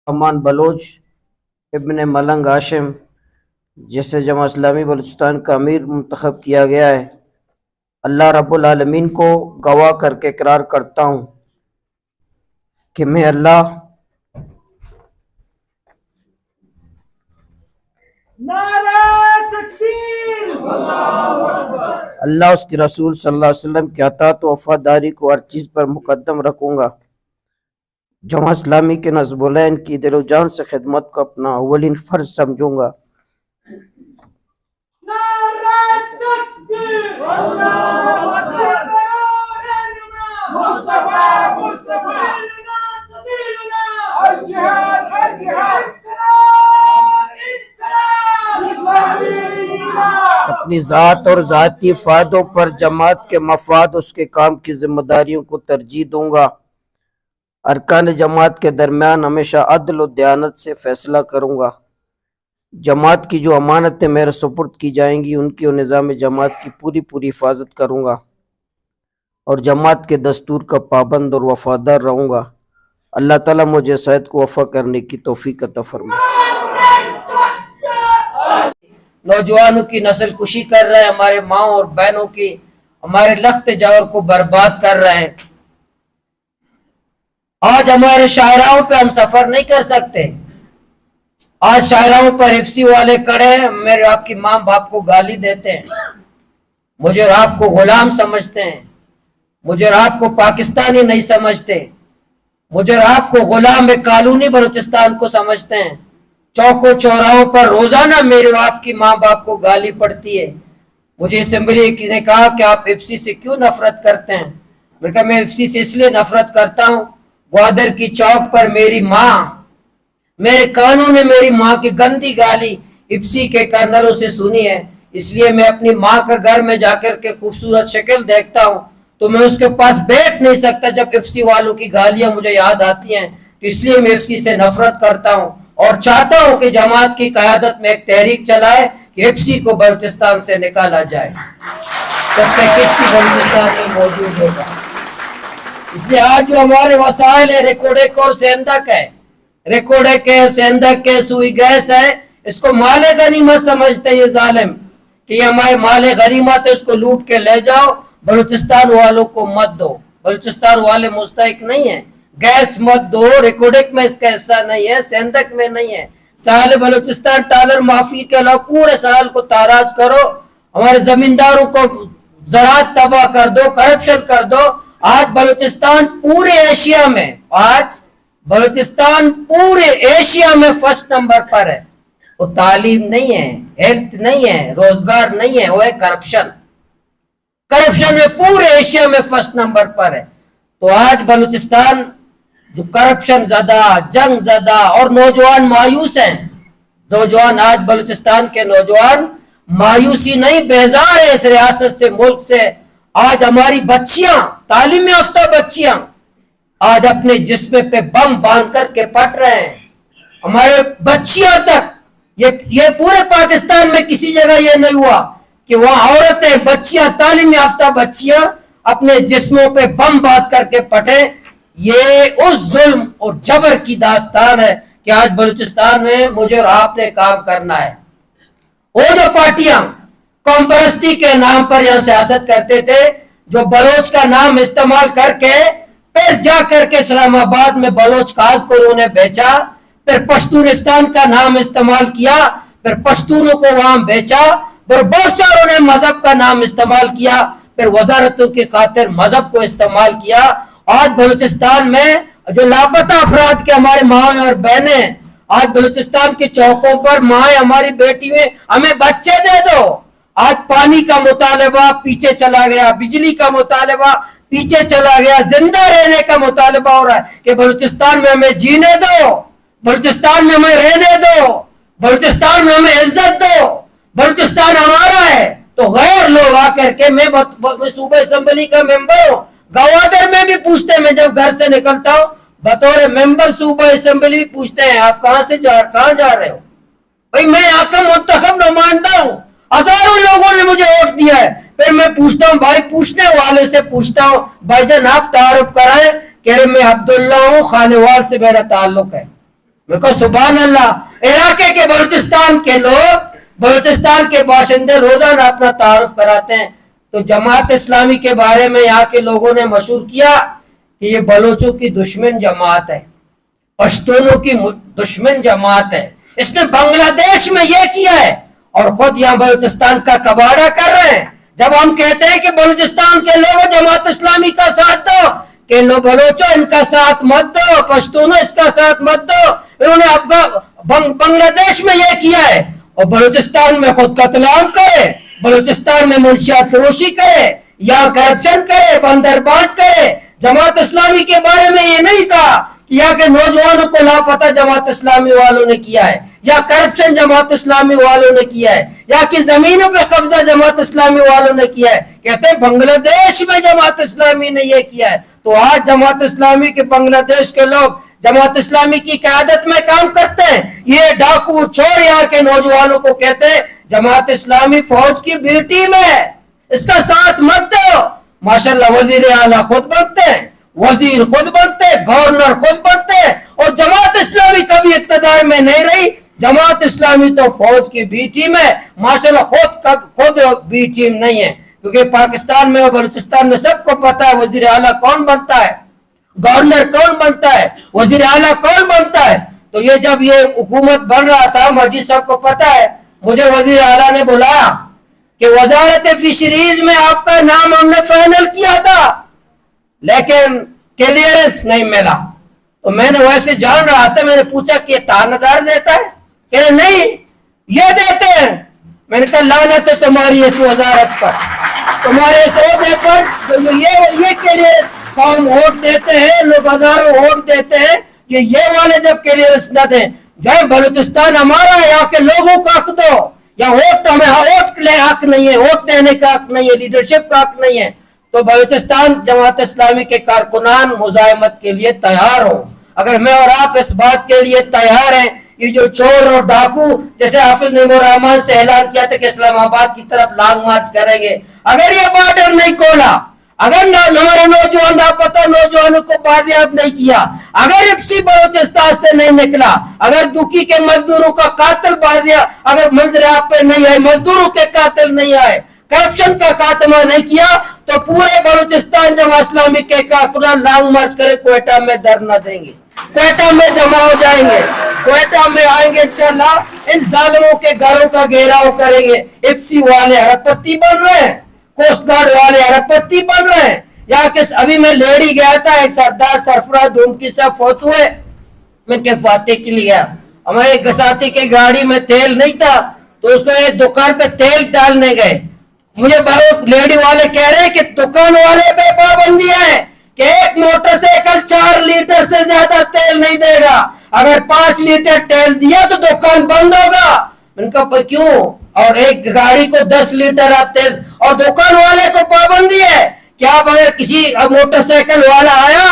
رحمان بلوچ ابن ملنگ ہاشم جسے جماعت اسلامی بلوچستان کا امیر منتخب کیا گیا ہے، اللہ رب العالمین کو گواہ کر کے اقرار کرتا ہوں کہ میں اللہ اس کے رسول صلی اللہ علیہ وسلم کی اطاعت و وفاداری کو ہر چیز پر مقدم رکھوں گا۔ جماعت اسلامی کے نصب العین کی دل و جان سے خدمت کو اپنا اولین فرض سمجھوں گا۔ اپنی ذات اور ذاتی فائدوں پر جماعت کے مفاد اس کے کام کی ذمہ داریوں کو ترجیح دوں گا۔ ارکان جماعت کے درمیان ہمیشہ عدل و دیانت سے فیصلہ کروں گا۔ جماعت کی جو امانتیں میرے سپرد کی جائیں گی ان کی اور نظام جماعت کی پوری حفاظت کروں گا اور جماعت کے دستور کا پابند اور وفادار رہوں گا۔ اللہ تعالیٰ مجھے سعید کو وفا کرنے کی توفیق عطا فرمائے۔ نوجوانوں کی نسل کشی کر رہے ہیں، ہمارے ماں اور بہنوں کی، ہمارے لخت جاور کو برباد کر رہے ہیں۔ آج ہمارے شاہراہوں پہ ہم سفر نہیں کر سکتے۔ آج شاہراہوں پر ایف سی والے کڑے ہیں، میرے آپ کی ماں باپ کو گالی دیتے ہیں، مجھے اور آپ کو غلام سمجھتے ہیں، مجھے اور آپ کو پاکستانی نہیں سمجھتے، مجھے اور آپ کو غلام قانونی بلوچستان کو سمجھتے ہیں۔ چوک و چوراہوں پر روزانہ میرے اور آپ کی ماں باپ کو گالی پڑتی ہے۔ مجھے اسمبلی نے کہا کہ آپ ایف سی سے کیوں نفرت کرتے ہیں؟ میں نے کہا میں ایف سی سے اس لیے نفرت کرتا ہوں، گوادر کی چوک پر میری ماں، میرے کانوں نے میری ماں کی گندی گالی ایف سی کے کرنلوں سے سنی ہے، اس لیے میں اپنی ماں کا گھر میں جا کر کے خوبصورت شکل دیکھتا ہوں تو میں اس کے پاس بیٹھ نہیں سکتا جب ایف سی والوں کی گالیاں مجھے یاد آتی ہیں، تو اس لیے میں ایف سی سے نفرت کرتا ہوں اور چاہتا ہوں کہ جماعت کی قیادت میں ایک تحریک چلائے کہ ایف سی کو بلوچستان سے نکالا جائے جب تک ایف سی بلوچستان میں موجود ہوگا۔ اس لیے آج جو ہمارے وسائل ہے، ریکوڈک اور سیندک ہے، ریکوڈک ہے، سیندک ہے، سوئی گیس ہے، اس کو مال غنیمت سمجھتے ہیں یہ ظالم کہ یہ ہمارے مال غنیمت ہے، اس کو لوٹ کے لے جاؤ، بلوچستان والوں کو مت دو۔ بلوچستان والے مستحق نہیں ہیں، گیس مت دو، ریکوڈک میں اس کا حصہ نہیں ہے، سیندک میں نہیں ہے۔ ساحل بلوچستان ٹالر معافی کے علاوہ پورے ساحل کو تاراج کرو، ہمارے زمینداروں کو زراعت تباہ کر دو، کرپشن کر دو۔ آج بلوچستان پورے ایشیا میں، آج بلوچستان پورے ایشیا میں فرسٹ نمبر پر ہے۔ وہ تعلیم نہیں ہے، ہیلتھ نہیں ہے، روزگار نہیں ہے، وہ ہے کرپشن۔ کرپشن میں پورے ایشیا میں فرسٹ نمبر پر ہے۔ تو آج بلوچستان جو کرپشن زدہ، جنگ زدہ اور نوجوان مایوس ہیں، نوجوان آج بلوچستان کے نوجوان مایوسی نہیں، بیزار ہے اس ریاست سے، ملک سے۔ آج ہماری بچیاں، تعلیم یافتہ بچیاں آج اپنے جسم پہ بم باندھ کر کے پٹ رہے ہیں، ہمارے بچیاں تک، یہ پورے پاکستان میں کسی جگہ یہ نہیں ہوا کہ وہاں عورتیں، بچیاں، تعلیم یافتہ بچیاں اپنے جسموں پہ بم باندھ کر کے پٹے۔ یہ اس ظلم اور جبر کی داستان ہے کہ آج بلوچستان میں مجھے اور آپ نے کام کرنا ہے۔ وہ جو پارٹیاں قوم پرستی کے نام پر یہاں سیاست کرتے تھے، جو بلوچ کا نام استعمال کر کے پھر جا کر کے اسلام آباد میں بلوچ کاز کو انہوں نے بیچا، پھر پشتونستان کا نام استعمال کیا، پھر پشتونوں کو وہاں بیچا، پھر بہت ساروں نے مذہب کا نام استعمال کیا، پھر وزارتوں کی خاطر مذہب کو استعمال کیا۔ آج بلوچستان میں جو لاپتہ افراد کے ہمارے ماں اور بہنیں، آج بلوچستان کے چوکوں پر مائیں ہماری بیٹی میں ہمیں بچے دے دو۔ آج پانی کا مطالبہ پیچھے چلا گیا، بجلی کا مطالبہ پیچھے چلا گیا، زندہ رہنے کا مطالبہ ہو رہا ہے کہ بلوچستان میں ہمیں جینے دو، بلوچستان میں ہمیں رہنے دو، بلوچستان میں ہمیں عزت دو، بلوچستان ہمارا ہے۔ تو غیر لوگ آ کر کے، میں صوبہ اسمبلی کا ممبر ہوں، گوادر میں بھی پوچھتے ہیں، میں جب گھر سے نکلتا ہوں بطور ممبر صوبہ اسمبلی بھی پوچھتے ہیں آپ کہاں جا رہے ہو؟ بھئی میں یہاں کا منتخب نمائندہ ہوں، ہزاروں لوگوں نے مجھے ووٹ دیا ہے۔ پھر میں پوچھتا ہوں، بھائی پوچھنے والے سے پوچھتا ہوں، بھائی جان آپ تعارف کرائیں، کہہ رہے میں عبداللہ ہوں، خانوال سے میرا تعلق ہے۔ मेरे को सुभान अल्लाह। इलाके के बलूचिस्तान के लोग, बलूचिस्तान के बाशिंदे रोजाना अपना तारुफ कराते हैं। तो जमात इस्लामी के बारे में यहाँ के लोगों ने मशहूर किया कि ये बलोचों की दुश्मन जमात है, पश्तूनों की दुश्मन जमात है। इसने बांग्लादेश में ये किया है और खुद यहाँ बलूचिस्तान का कबाड़ा कर रहे हैं। जब हम कहते हैं कि बलूचिस्तान के लोगों जमात इस्लामी का साथ दो, कि लो बलोचो इनका साथ मत दो, पश्तूनों इसका साथ मत दो, इन्होंने बांग्लादेश में ये किया है और बलूचिस्तान में खुद कत्लेआम करे, बलूचिस्तान में मुंशियात फरोशी करे, यहाँ करप्शन करे, बंदर बांट करे। जमात इस्लामी के बारे में ये नहीं कहा कि यहाँ के नौजवानों को लापता जमात इस्लामी वालों ने किया है, या करप्शन जमात इस्लामी वालों ने किया है, या कि जमीनों पे कब्जा जमात इस्लामी वालों ने किया है। कहते हैं बांग्लादेश में जमात इस्लामी ने ये किया है। तो आज जमात इस्लामी के बांग्लादेश के लोग जमात इस्लामी की क़यादत में काम करते हैं। ये डाकू चोर यहाँ के नौजवानों को कहते हैं जमात इस्लामी फौज की बी टीम है, इसका साथ मत दो। माशाल्लाह वजीर आला खुद बनते हैं, वजीर खुद बनते हैं, गवर्नर खुद बनते हैं, और जमात इस्लामी कभी इक़्तिदार में नहीं रही। जमात इस्लामी तो फौज की बी टीम है, माशाल्लाह खुद बी टीम नहीं है। क्योंकि पाकिस्तान में और बलूचिस्तान में सबको पता है वजीर आला कौन बनता है, गवर्नर कौन बनता है, वजीर आला कौन बनता है। तो ये जब ये हुकूमत बन रहा था, मजीद साहब को पता है, मुझे वजीर आला ने बुलाया कि वजारत फिशरीज में आपका नाम हमने फाइनल किया था लेकिन क्लियरेंस नहीं मिला। तो मैंने वैसे जान रहा था, मैंने पूछा कि थानेदार देता है, कह रहे नहीं ये देते हैं। मैंने कहा लानत है तुम्हारी इस वजारत पर, तुम्हारे इस ओहदे पर। ये क्लियरेंस कौन वोट देते हैं, लोग हजारों वोट देते हैं, ये वाले जब क्लियरेंस न दें, जो बलूचिस्तान हमारा है, यहाँ के लोगों का हक दो। या वोट हमें वोट ले हक नहीं है, वोट देने का हक नहीं है, लीडरशिप का हक नहीं है। तो बलूचिस्तान जमात इस्लामी के कारकुनान मुजाहिमत के लिए तैयार हो। अगर मैं और आप इस बात के लिए तैयार हैं, ये जो चोर और डाकू, जैसे हाफिज नईमुर रहमान से ऐलान किया था कि इस्लामाबाद की तरफ लॉन्ग मार्च करेंगे, अगर ये बॉर्डर नहीं खोला, अगर हमारे नौजवान लापता नौजवानों को बाजियाब नहीं किया, अगर इप्सी बलूचिस्तान से नहीं निकला, अगर दुखी के मजदूरों का कातिल बाजिया अगर मंजर आप पे नहीं आए, मजदूरों के कातिल नहीं आए, करप्शन का खात्मा नहीं किया, तो पूरे बलूचिस्तान जमात इस्लामी के कारकुनान लॉन्ग मार्च करे क्वेटा में धरना देंगे, क्वेटा में जमा हो जाएंगे, क्वेटा में आएंगे इंशाल्लाह, इन जालिमों के घरों का घेराव करेंगे। इप्सी वाले हरपति बन रहे हैं, कोस्ट गार्ड वाले अरबपति बन रहे हैं। यहाँ के अभी मैं लेडी गया था, एक सरदार सरफराज धूमकी साहब फौत हुए, मैं के फाते के लिए गया। हमारे एक साथी के गाड़ी में तेल नहीं था, तो उसको एक दुकान पे तेल डालने गए। मुझे बहुत लेडी वाले कह रहे हैं कि दुकान वाले पे पाबंदी है कि एक मोटरसाइकिल 4 लीटर से ज्यादा तेल नहीं देगा, अगर 5 लीटर तेल दिया तो दुकान बंद होगा। उनका क्यों? और एक गाड़ी को 10 लीटर आप तेल, और दुकान वाले को पाबंदी है क्या? अगर किसी मोटरसाइकिल वाला आया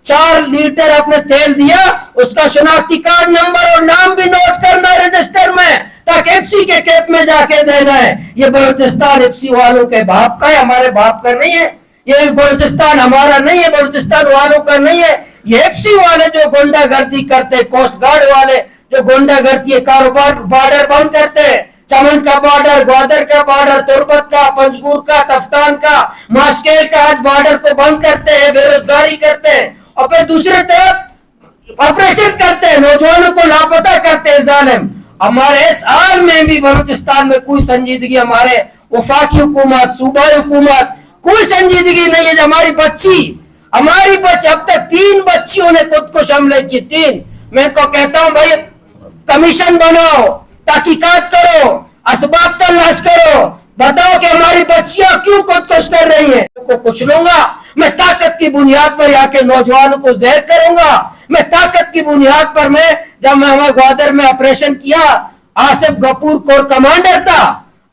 4 लीटर आपने तेल दिया, उसका शनाख्ती कार्ड नंबर और नाम भी नोट करना है रजिस्टर में, ताकि एफसी के कैप में जाके देना है। ये बलूचिस्तान एफसी वालों के बाप का है, हमारे बाप का नहीं है। ये बलूचिस्तान हमारा नहीं है, बलूचिस्तान वालों का नहीं है। ये एफसी वाले जो गुंडागर्दी करते, कोस्ट गार्ड वाले जो गुंडागर्दी कारोबार बॉर्डर बंद करते हैं, चमन का बॉर्डर, ग्वादर का बॉर्डर, तुर्बत का, पंजगुर का, तफ्तान का, मास्केल का, आज बॉर्डर को बंद करते हैं, बेरोजगारी करते हैं, और फिर दूसरी तरफ ऑपरेशन करते हैं, नौजवानों को लापता करते हैं जालिम। हमारे इस हाल में भी बलूचिस्तान में कोई संजीदगी, हमारे वफाकी हुकूमत, सूबाई हुकूमत, कोई संजीदगी नहीं है। हमारी बच्ची अब तक 3 बच्चियों ने खुद को हमले की, 3। मैं इनको कहता हूं भाई कमीशन बनाओ, तहकीकात करो, असबाब तलाश करो, बताओ कि हमारी बच्चियां क्यों खुदकुश कर रही हैं। उनको कुछ लूंगा मैं, ताकत की बुनियाद पर यहाँ के नौजवानों को जहर करूंगा मैं, ताकत की बुनियाद पर। मैं जब मैं हमारे ग्वादर में ऑपरेशन किया, आसिफ गफूर कोर कमांडर था,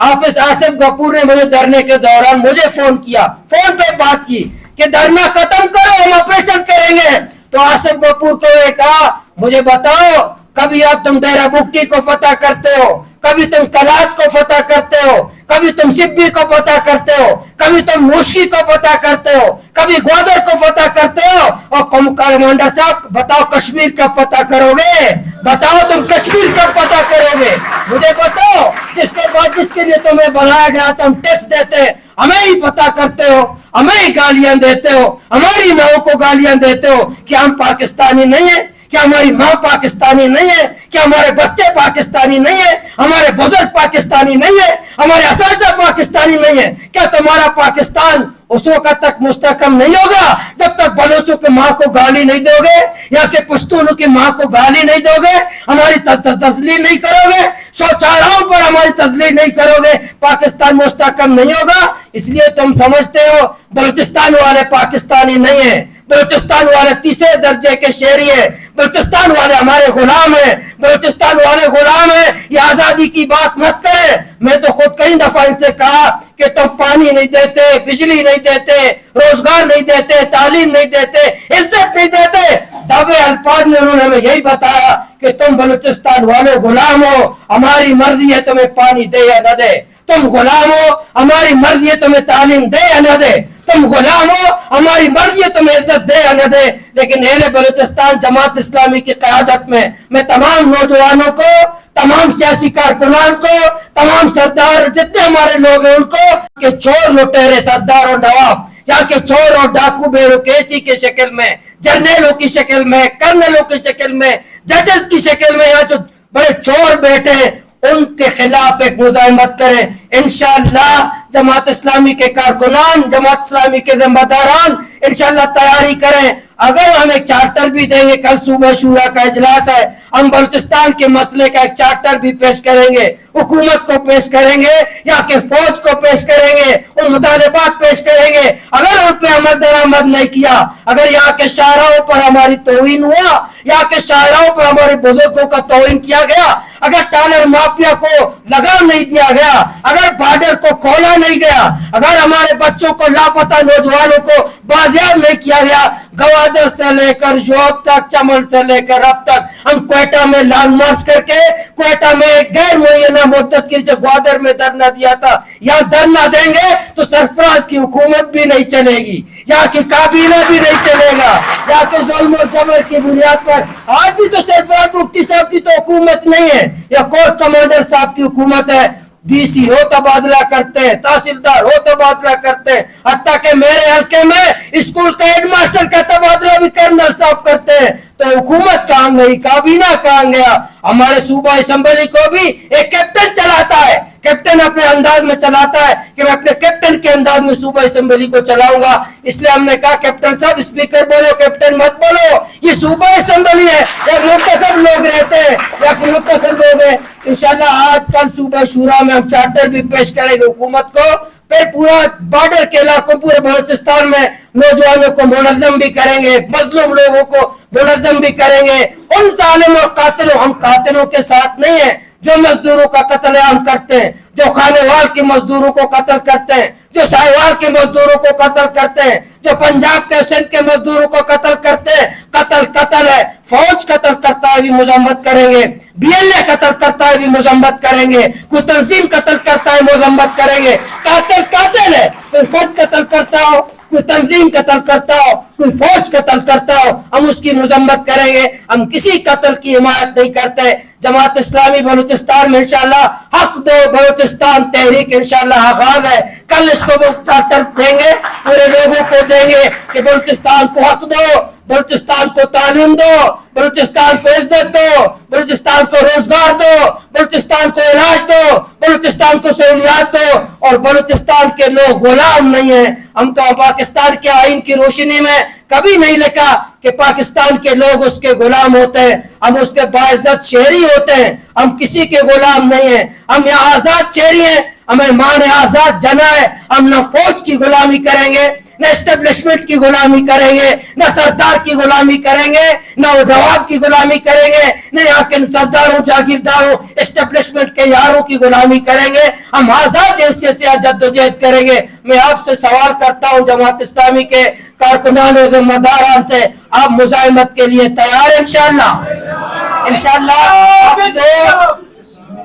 हाफिज आसिफ गफूर ने मुझे धरने के दौरान मुझे फोन किया, फोन पे बात की कि धरना खत्म करो, हम ऑपरेशन करेंगे। तो आसिफ गफूर को कहा मुझे बताओ, कभी आप तुम डेरा बुक्टी को फतह करते हो, कभी तुम कलात को फतह करते हो, कभी तुम सिब्बी को पता करते हो, कभी तुम मुश्की को पता करते हो, कभी ग्वादर को पता करते हो। और कमांडर साहब बताओ कश्मीर कब पता करोगे? बताओ तुम कश्मीर कब पता करोगे? मुझे बताओ। जिसके बाद जिसके लिए तुम्हें बनाया गया तुम टैक्स देते, हमें ही पता करते हो, हमें ही गालियां देते हो, हमारी माओ को गालियां देते हो। क्या हम पाकिस्तानी नहीं है? क्या हमारी माँ पाकिस्तानी नहीं है? क्या हमारे बच्चे पाकिस्तानी नहीं है? हमारे बुजुर्ग पाकिस्तानी नहीं है? हमारे असातिज़ा पाकिस्तानी नहीं है? क्या तुम्हारा पाकिस्तान उस वक्त तक मुस्तकम नहीं होगा जब तक बलोचों की माँ को गाली नहीं दोगे, या के पश्तूनों की माँ को गाली नहीं दोगे, हमारी तजलील नहीं करोगे, शौचालयों पर हमारी तजलील नहीं करोगे, पाकिस्तान मुस्तकम नहीं होगा। इसलिए तुम समझते हो बलूचिस्तान वाले पाकिस्तानी नहीं है, बलूचिस्तान वाले तीसरे दर्जे के शहरी है, बलूचिस्तान वाले हमारे गुलाम है, बलूचिस्तान वाले गुलाम है। ये आजादी की बात मत करें। मैं तो खुद कई दफा इनसे कहा कि तुम पानी नहीं देते, बिजली नहीं देते, रोजगार नहीं देते, तालीम नहीं देते, इज्जत नहीं देते। दबे अल्फाज में उन्होंने हमें यही बताया कि तुम बलूचिस्तान वाले गुलाम हो, हमारी मर्जी है तुम्हें पानी दे या न दे। तुम गुलाम हो, हमारी मर्जी है तुम्हें तालीम दे या न दे। तुम गुलाम हो, हमारी मर्जी है तुम्हें इज्जत दे या न दे। लेकिन अहले बलूचिस्तान जमात इस्लामी की क़यादत में मैं तमाम नौजवानों को, तमाम सियासी कारकुनान को, तमाम सरदार जितने हमारे लोग हैं उनको कि चोर लुटेरे सरदार और नवाब, यहाँ के चोर और डाकू ब्यूरोक्रेसी की शक्ल में, जर्नलों की शक्ल में, कर्नलों की शक्ल में, जजेस की शक्ल में यहाँ जो बड़े चोर बैठे हैं उनके खिलाफ एक मुजाहिमत करें। इंशाअल्लाह जमात इस्लामी के कारकुनान, जमात इस्लामी के जिम्मेदारान इंशाअल्लाह तैयारी करें। अगर हम एक चार्टर भी देंगे, कल सुबह शूरा का इजलास है, हम बलूचिस्तान के मसले का एक चार्टर भी पेश करेंगे, हुकूमत को पेश करेंगे, यहाँ के फौज को पेश करेंगे, उन मुतालिबात पेश करेंगे। अगर उन पे अमल दरामद नहीं किया, अगर यहाँ के शायराओं पर हमारी तौहीन हुआ, यहाँ के शायराओं पर हमारे बुजुर्गों का तौहीन किया गया, अगर टालर माफिया को लगाम नहीं दिया गया, अगर बॉर्डर को खोला नहीं गया, अगर हमारे बच्चों को लापता नौजवानों को बाजियाब नहीं किया गया, गवादर से लेकर जोब तक, चमन से लेकर अब तक हम क्वेटा में लॉन्ग मार्च करके क्वेटा में गैर मुय्यना मुद्दत के जो ग्वादर में धरना दिया था, यहाँ धरना देंगे तो सरफराज की हुकूमत भी नहीं चलेगी, यहाँ की काबीना भी नहीं चलेगा, यहाँ के जुल्म और जबर की बुनियाद पर। आज भी तो सरफराज मुफ्ती साहब की तो हुकूमत नहीं है, या कोर्ट कमांडर साहब की हुकूमत है। डीसी हो तबादला करते हैं, तहसीलदार हो तबादला करते हैं, हत्ता के मेरे हल्के में स्कूल का हेडमास्टर का तबादला भी कर्नल साहब करते हैं। तो हुकूमत कहाँ गई, काबीना कहाँ गया? हमारे सूबा असेंबली को भी एक कैप्टन चलाता है, कैप्टन अपने अंदाज में चलाता है कि मैं अपने कैप्टन के अंदाज में सूबा असेंबली को चलाऊंगा। इसलिए हमने कहा कैप्टन साहब स्पीकर बोलो, कैप्टन मत बोलो, ये सूबा असेंबली है, या मुख्तसर लोग रहते हैं, या मुख्तसर लोग हैं। इंशाल्लाह आज कल सूबा शूरा में हम चार्टर भी पेश करेंगे हुकूमत को, फिर पूरा बॉर्डर के इलाकों, पूरे बलूचिस्तान में नौजवानों को मुनज़्ज़म भी करेंगे, मजलूम लोगों को मुनज़्ज़म भी करेंगे। उन जालिम और कातिलों, हम कातिलों के साथ नहीं है जो मजदूरों का कत्लेआम करते हैं, जो खानेवाल के मजदूरों को कत्ल करते हैं, जो साहिवाल के मजदूरों को कत्ल करते हैं, जो पंजाब के सिंध के मजदूरों को कत्ल करते हैं। कत्ल कत्ल है, फौज कत्ल करता है भी मजम्मत करेंगे, बीएलए कत्ल करता है भी मजम्मत करेंगे, कोई तंजीम कत्ल करता है मजम्मत करेंगे। कातिल कातिल है, कोई फर्द कत्ल करता हो, कोई तंजीम कत्ल करता हो, कोई फौज कत्ल करता हो, हम उसकी मजम्मत करेंगे। हम किसी कत्ल की हिमायत नहीं करते। जमात इस्लामी बलूचिस्तान में इंशाअल्लाह हक दो बलूचिस्तान तहरीक इंशाअल्लाह आगाज है। कल इसको वो चार्टर देंगे, पूरे लोगों को देंगे कि बलूचिस्तान को हक दो, बलूचिस्तान को तालीम दो, बलूचिस्तान को इज्जत दो, बलूचिस्तान को रोजगार दो, बलूचिस्तान को इलाज दो, बलूचिस्तान को सहूलियात दो। और बलूचिस्तान के लोग गुलाम नहीं है। हम तो पाकिस्तान के आइन की रोशनी में कभी नहीं लिखा कि पाकिस्तान के लोग उसके गुलाम होते हैं, हम उसके बाइज्जत शहरी होते हैं। हम किसी के गुलाम नहीं है, हम यहाँ आजाद शहरी हैं, हमें माँ ने आजाद जना है। हम न फौज की गुलामी करेंगे, न एस्टेब्लिशमेंट की गुलामी करेंगे, न सरदार की गुलामी करेंगे, न नवाब की गुलामी करेंगे, न यहाँ के सरदारों जागीरदारों एस्टेब्लिशमेंट के यारों की गुलामी करेंगे। हम आजाद हैसियत से जद्दोजहद करेंगे। मैं आपसे सवाल करता हूँ जमात इस्लामी के कारकुनान और जिम्मेदारान से, आप मुजाहिमत के लिए तैयार हैं? इंशाअल्लाह इंशाअल्लाह।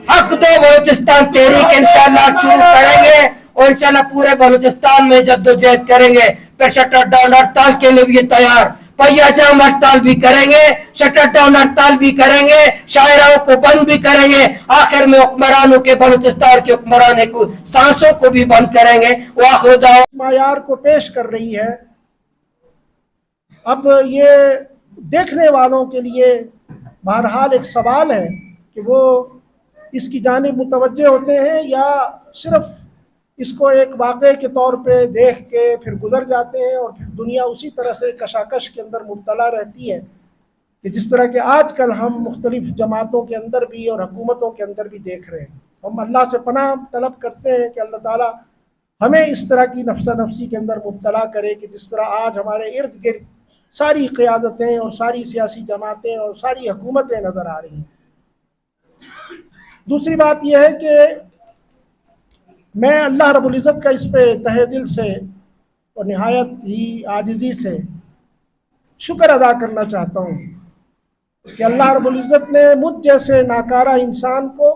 हक दो बलूचिस्तान तहरीक इंशाल्लाह शुरू करेंगे और इंशाल्लाह पूरे बलूचिस्तान में जद्दोजहद करेंगे। फिर शटर डाउन हड़ताल के लिए भी तैयार, पहिया जाम हड़ताल भी करेंगे, शटर डाउन हड़ताल भी करेंगे, शायराओं को बंद भी करेंगे, आखिर में हुक्मरानों के बलूचिस्तान के हुक्मरान को सांसों को भी बंद करेंगे। वाखिर मायार को पेश कर रही है। अब ये देखने वालों के लिए बहरहाल एक सवाल है कि वो इसकी जानिब मुतवज्जे होते हैं या सिर्फ इसको एक वाक़े के तौर पे देख के फिर गुजर जाते हैं और फिर दुनिया उसी तरह से कशाकश के अंदर मुब्तला रहती है कि जिस तरह के आजकल हम मुख्तलिफ जमातों के अंदर भी और हुकूमतों के अंदर भी देख रहे हैं। हम अल्लाह से पनाह तलब करते हैं कि अल्लाह ताला हमें इस तरह की नफ्सा नफसी के अंदर मुब्तला करे कि जिस तरह आज हमारे इर्द गिर्द सारी क़यादतें और सारी सियासी जमातें और सारी हुकूमतें नज़र आ रही हैं। दूसरी बात यह है कि मैं अल्लाह रब्बुल इज़्ज़त का इस पे तहे दिल से और निहायत ही आजिज़ी से शुक्र अदा करना चाहता हूँ कि अल्लाह रब्बुल इज़्ज़त ने मुझ जैसे नाकारा इंसान को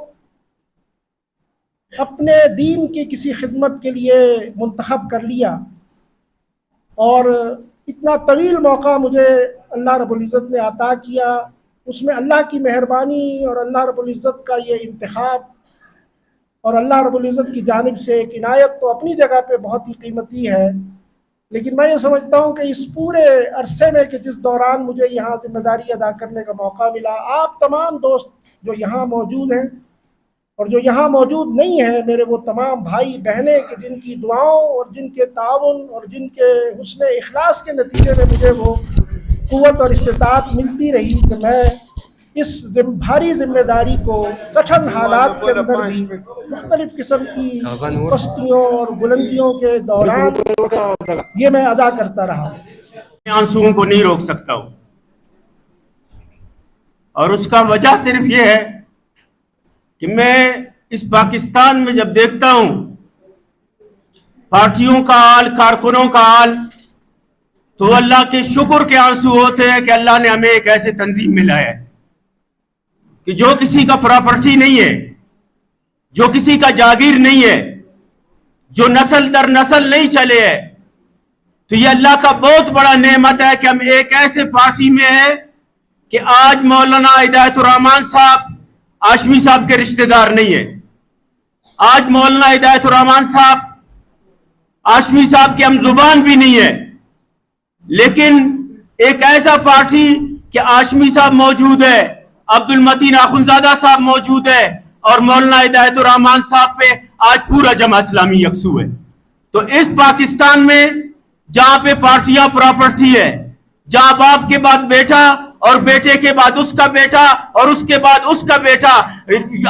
अपने दीन की किसी खिदमत के लिए मुंतखब कर लिया और इतना तवील मौका मुझे अल्लाह रब्बुल इज़्ज़त ने अता किया। उसमें अल्लाह की मेहरबानी और अल्लाह रब्बुल इज़्ज़त का ये इंतखाब और अल्लाह रब्बुल इज़्ज़त की जानिब से एक इनायत तो अपनी जगह पे बहुत ही कीमती है। लेकिन मैं ये समझता हूँ कि इस पूरे अरसे में कि जिस दौरान मुझे यहाँ ज़िम्मेदारी अदा करने का मौका मिला, आप तमाम दोस्त जो यहाँ मौजूद हैं और जो यहाँ मौजूद नहीं हैं, मेरे वो तमाम भाई बहनें कि जिनकी दुआओं और जिनके ताउन और जिनके हुस्न इखलास के नतीजे में मुझे वो क़ुव्वत और इस्तिताअत मिलती रही कि मैं इस भारी जिम्मेदारी को कठिन हालात के अंदर भी मुख्तलिफ किस्म की पस्तियों और बुलंदियों के दौरान ये मैं अदा करता रहा। आंसुओं को नहीं रोक सकता हूँ और उसका वजह सिर्फ ये है कि मैं इस पाकिस्तान में जब देखता हूँ पार्टियों का हाल, कारकुनों का हाल, तो अल्लाह के शुक्र के आंसू होते हैं कि अल्लाह ने हमें एक ऐसे तंजीम में लाया है कि जो किसी का प्रॉपर्टी नहीं है, जो किसी का जागीर नहीं है, जो नस्ल दर नस्ल नहीं चले है। तो ये अल्लाह का बहुत बड़ा नेमत है कि हम एक ऐसे पार्टी में है कि आज मौलाना हिदायतुर रहमान साहब आशमी साहब के रिश्तेदार नहीं है। आज मौलाना हिदायतुर रहमान साहब आशमी साहब के हम जुबान भी नहीं है, लेकिन एक ऐसा पार्टी कि आशमी साहब मौजूद है, अब्दुल मतीन अखुनजादा साहब मौजूद है और मौलाना हिदायतुर रहमान साहब पे आज पूरा जमा इस्लामी यकसू है। तो इस पाकिस्तान में जहां पे पार्टियां प्रॉपर्टी है, जहां बाप के बाद बेटा और बेटे के बाद उसका बेटा और उसके बाद उसका बेटा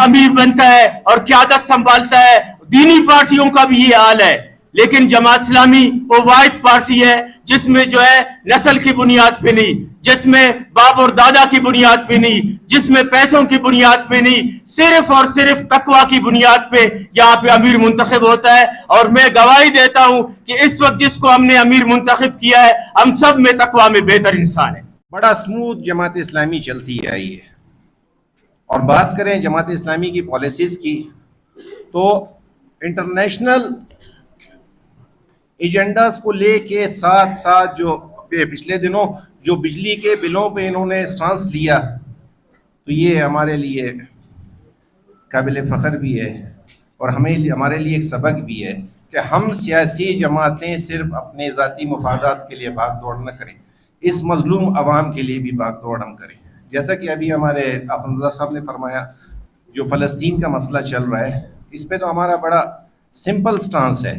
अमीर बनता है और क़यादत संभालता है, दीनी पार्टियों का भी ये हाल है। लेकिन जमात इस्लामी वो वाहिद पार्टी है जिसमें जो है नस्ल की बुनियाद पे नहीं, जिसमें बाप और दादा की बुनियाद पे नहीं, जिसमें पैसों की बुनियाद पे नहीं, सिर्फ और सिर्फ तकवा की बुनियाद पे यहाँ पे अमीर मुंतखब होता है। और मैं गवाही देता हूँ कि इस वक्त जिसको हमने अमीर मुंतखब किया है, हम सब में तकवा में बेहतर इंसान है। बड़ा स्मूथ जमात इस्लामी चलती आई है। और बात करें जमात इस्लामी की पॉलिसीज़ की, तो इंटरनेशनल एजेंडास को लेके साथ साथ जो पिछले दिनों जो बिजली के बिलों पे इन्होंने स्टांस लिया, तो ये हमारे लिए काबिल फ़ख्र भी है और हमारे लिए एक सबक भी है कि हम सियासी जमातें सिर्फ अपने ज़ाती मफादात के लिए भाग दौड़ न करें, इस मज़लूम अवाम के लिए भी भाग दौड़ हम करें। जैसा कि अभी हमारे अखुनज़ादा साहब ने फरमाया, जो फ़लस्तीन का मसला चल रहा है, इस पर तो हमारा बड़ा सिंपल स्टांस है,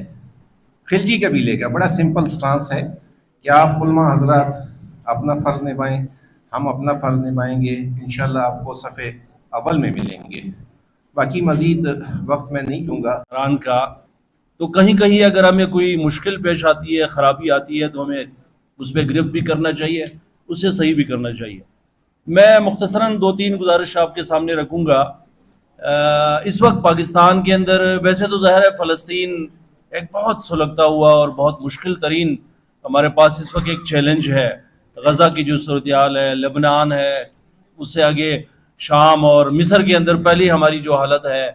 खिलजी कबीले का बड़ा सिंपल स्टांस है कि आप उलमा हजरात अपना फ़र्ज़ निभाएं, हम अपना फ़र्ज़ निभाएंगे, इंशाअल्लाह आपको सफ़े अव्वल में मिलेंगे। बाकी मज़ीद वक्त मैं नहीं दूँगा। इमरान का तो कहीं कहीं अगर हमें कोई मुश्किल पेश आती है, ख़राबी आती है, तो हमें उस पर गिरफ्त भी करना चाहिए, उसे सही भी करना चाहिए। मैं मुख्तसरन 2-3 गुजारिश आपके सामने रखूँगा। इस वक्त पाकिस्तान के अंदर वैसे तो ज़ाहिर है फ़लस्तीन एक बहुत सुलगता हुआ और बहुत मुश्किल तरीन हमारे पास इस वक्त एक चैलेंज है। गज़ा की जो सूरत हाल है, लेबनान है, उससे आगे شام اور مصر کے اندر پہلی ہماری جو حالت ہے،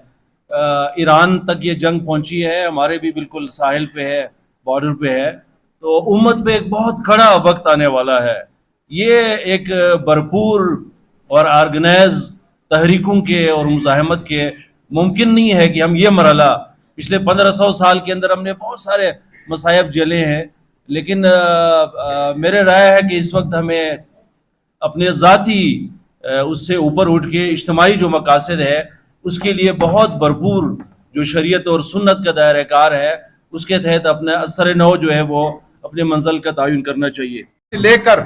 ایران تک یہ جنگ پہنچی ہے، ہمارے بھی بالکل ساحل پہ ہے، بارڈر پہ ہے، تو امت پہ ایک بہت کڑا وقت آنے والا ہے۔ یہ ایک بھرپور اور آرگنائز تحریکوں کے اور مزاحمت کے ممکن نہیں ہے کہ ہم یہ مرحلہ پچھلے 1500 سال کے اندر ہم نے بہت سارے مصائب جھیلے ہیں، لیکن میرے رائے ہے کہ اس وقت ہمیں اپنے ذاتی اس سے اوپر اٹھ کے اجتماعی جو مقاصد ہے اس کے لیے بہت بھرپور جو شریعت اور سنت کا دائرہ کار ہے اس کے تحت اپنا اثر نو جو ہے وہ اپنے منزل کا تعین کرنا چاہیے۔ لے کر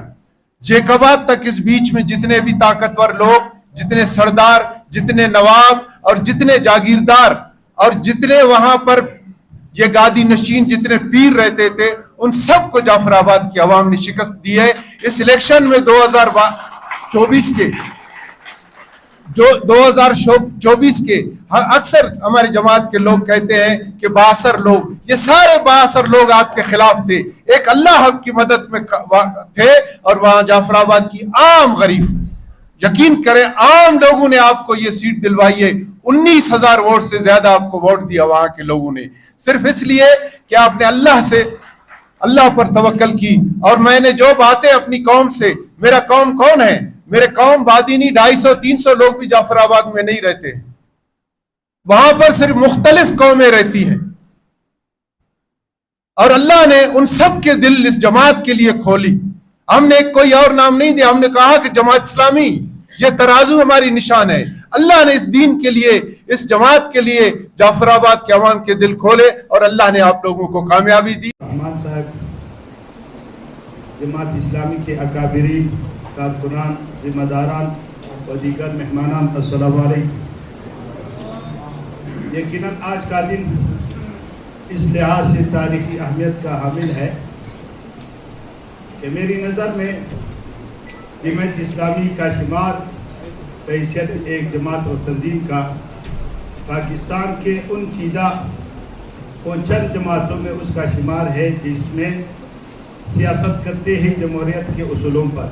جیکبات تک اس بیچ میں جتنے بھی طاقتور لوگ، جتنے سردار، جتنے نواب اور جتنے جاگیردار اور جتنے وہاں پر یہ گادی نشین جتنے پیر رہتے تھے، ان سب کو جعفر آباد کی عوام نے شکست دی ہے۔ اس الیکشن میں 2024 کے اکثر ہمارے جماعت کے لوگ کہتے ہیں کہ بااثر لوگ، یہ سارے بااثر لوگ آپ کے خلاف تھے، ایک اللہ کی مدد میں تھے، اور وہاں جعفر آباد کی عام غریب، یقین کریں عام لوگوں نے آپ کو یہ سیٹ دلوائی ہے۔ 19,000 ووٹ سے زیادہ آپ کو ووٹ دیا وہاں کے لوگوں نے، صرف اس لیے کہ آپ نے اللہ پر توکل کی۔ اور میں نے جو باتیں اپنی قوم سے، میرا قوم کون ہے؟ میرے قوم بادینی 250-300 لوگ بھی جعفر آباد میں نہیں رہتے ہیں، وہاں پر صرف مختلف قومیں رہتی ہیں، اور اللہ نے ان سب کے دل اس جماعت کے لیے کھولی۔ ہم نے کوئی اور نام نہیں دیا، ہم نے کہا کہ جماعت اسلامی یہ ترازو ہماری نشان ہے۔ اللہ نے اس دین کے لیے، اس جماعت کے لیے جعفر آباد کے عوام کے دل کھولے، اور اللہ نے آپ لوگوں کو کامیابی دی۔ رحمان صاحب، جماعت اسلامی کے اکابرین، کارکنان، ذمہ داران و دیگر مہمانان، السلام علیکم۔ یقیناً آج کا دن اس لحاظ سے تاریخی اہمیت کا حامل ہے کہ میری نظر میں جماعت اسلامی کا شمار بحیثیت ایک جماعت و تنظیم کا پاکستان کے ان چند جماعتوں میں اس کا شمار ہے جس میں سیاست کرتے ہیں جمہوریت کے اصولوں پر۔